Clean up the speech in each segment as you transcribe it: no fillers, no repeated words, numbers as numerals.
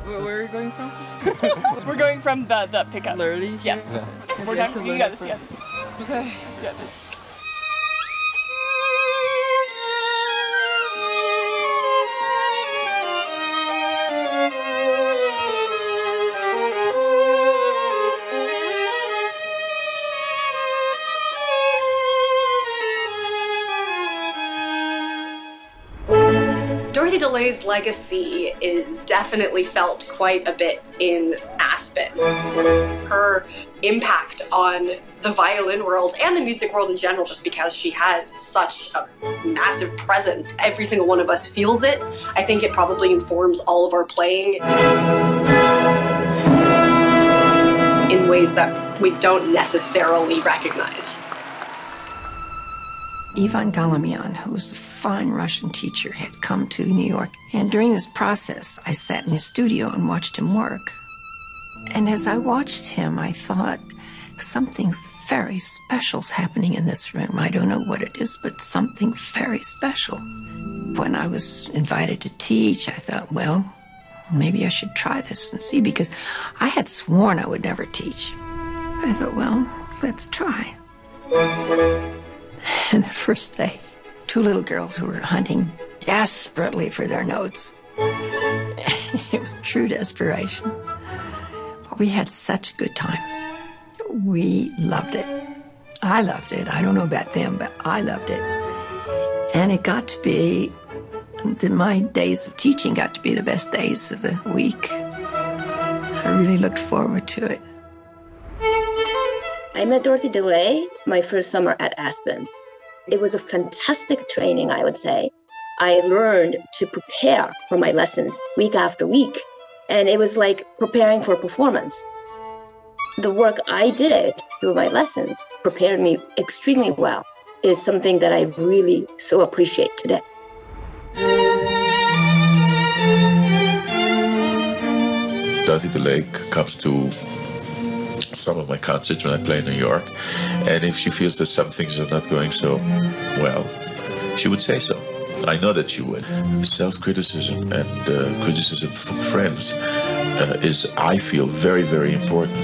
Where are we going from? We're going from the pickup. Literally? Yes. Yeah. We're done. You got this. You got this. Okay. You got this. Dorothy DeLay's legacy is definitely felt quite a bit in Aspen. Her impact on the violin world and the music world in general, just because she had such a massive presence. Every single one of us feels it. I think it probably informs all of our playing in ways that we don't necessarily recognize. Ivan Galamian, who was a fine Russian teacher, had come to New York. And during this process, I sat in his studio and watched him work. And as I watched him, I thought, something very special's happening in this room. I don't know what it is, but something very special. When I was invited to teach, I thought, well, maybe I should try this and see, because I had sworn I would never teach. I thought, well, let's try. And the first day, two little girls who were hunting desperately for their notes. It was true desperation. We had such a good time. We loved it. I loved it. I don't know about them, but I loved it. And it got to be, my days of teaching got to be the best days of the week. I really looked forward to it. I met Dorothy DeLay my first summer at Aspen. It was a fantastic training, I would say. I learned to prepare for my lessons week after week, and it was like preparing for a performance. The work I did through my lessons prepared me extremely well. It's something that I really so appreciate today. Dorothy DeLay comes to some of my concerts when I play in New York, and if she feels that some things are not going so well, she would say so. I know that she would. Self-criticism and criticism from friends is, I feel, very, very important.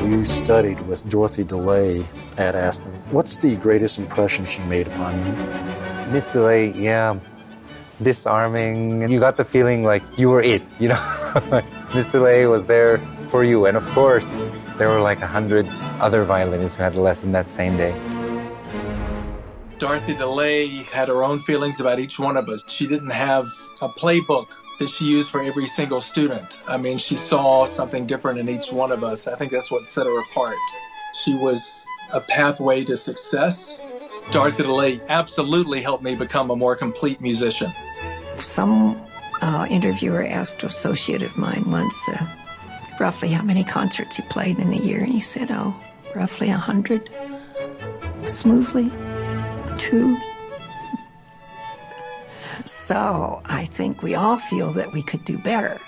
You studied with Dorothy DeLay at Aspen. What's the greatest impression she made upon you? Miss DeLay, yeah, disarming. You got the feeling like you were it, you know? Miss DeLay was there for you. And of course, there were like 100 other violinists who had a lesson that same day. Dorothy DeLay had her own feelings about each one of us. She didn't have a playbook that she used for every single student. I mean, she saw something different in each one of us. I think that's what set her apart. She was a pathway to success. Dorothy DeLay absolutely helped me become a more complete musician. Some interviewer asked an associate of mine once roughly how many concerts he played in a year, and he said, oh, roughly 100. Smoothly, 2. So I think we all feel that we could do better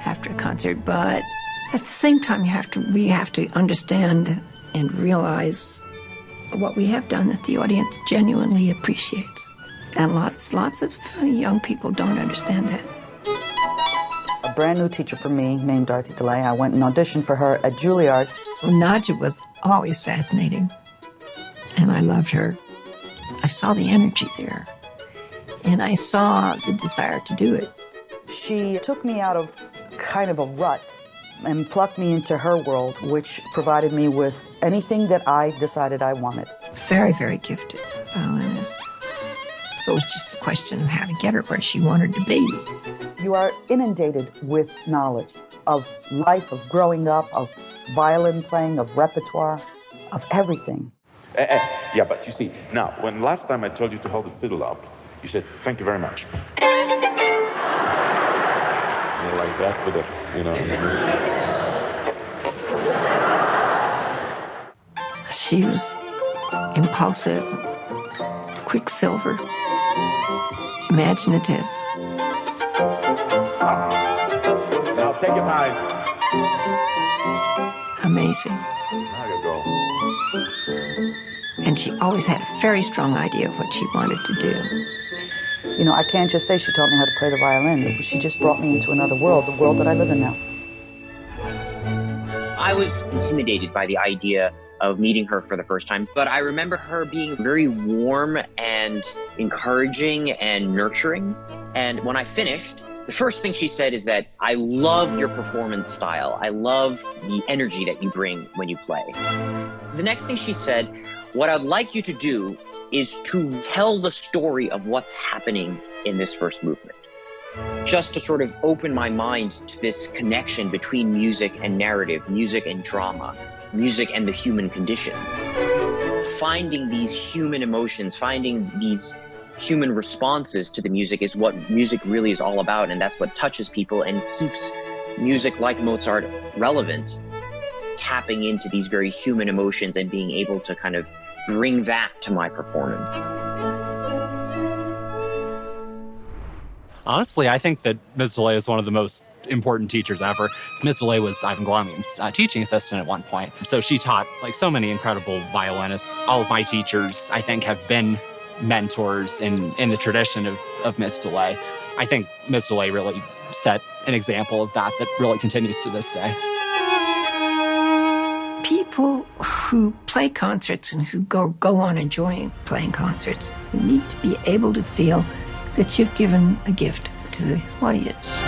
after a concert, but at the same time, we have to understand and realize what we have done that the audience genuinely appreciates. And lots of young people don't understand that. A brand new teacher for me named Dorothy DeLay. I went and auditioned for her at Juilliard. Nadja was always fascinating, and I loved her. I saw the energy there, and I saw the desire to do it. She took me out of kind of a rut and plucked me into her world, which provided me with anything that I decided I wanted. Very, very gifted violinist. So it was just a question of how to get her where she wanted to be. You are inundated with knowledge of life, of growing up, of violin playing, of repertoire, of everything. Yeah, but you see, now, when last time I told you to hold the fiddle up, you said, thank you very much. You know, like that with a, you know. She was impulsive, quicksilver, imaginative. Now, take your time. Amazing. Now you go. And she always had a very strong idea of what she wanted to do. You know, I can't just say she taught me how to play the violin. She just brought me into another world, the world that I live in now. I was intimidated by the idea of meeting her for the first time, but I remember her being very warm and encouraging and nurturing. And when I finished, the first thing she said is that, I love your performance style. I love the energy that you bring when you play. The next thing she said, what I'd like you to do is to tell the story of what's happening in this first movement. Just to sort of open my mind to this connection between music and narrative, music and drama, music and the human condition. Finding these human emotions, finding these human responses to the music is what music really is all about, and that's what touches people and keeps music like Mozart relevant, tapping into these very human emotions and being able to kind of bring that to my performance. Honestly, I think that Ms. DeLay is one of the most important teachers ever. Ms. DeLay was Ivan Gloming's teaching assistant at one point. So she taught like so many incredible violinists. All of my teachers, I think, have been mentors in the tradition of Ms. DeLay. I think Ms. DeLay really set an example of that really continues to this day. People who play concerts and who go on enjoying playing concerts need to be able to feel that you've given a gift to the audience.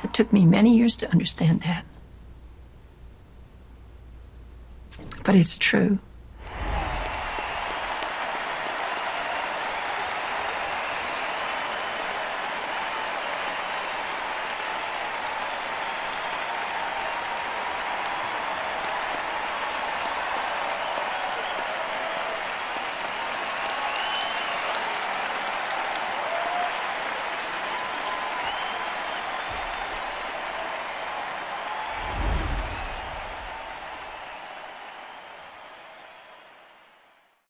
It took me many years to understand that. But it's true.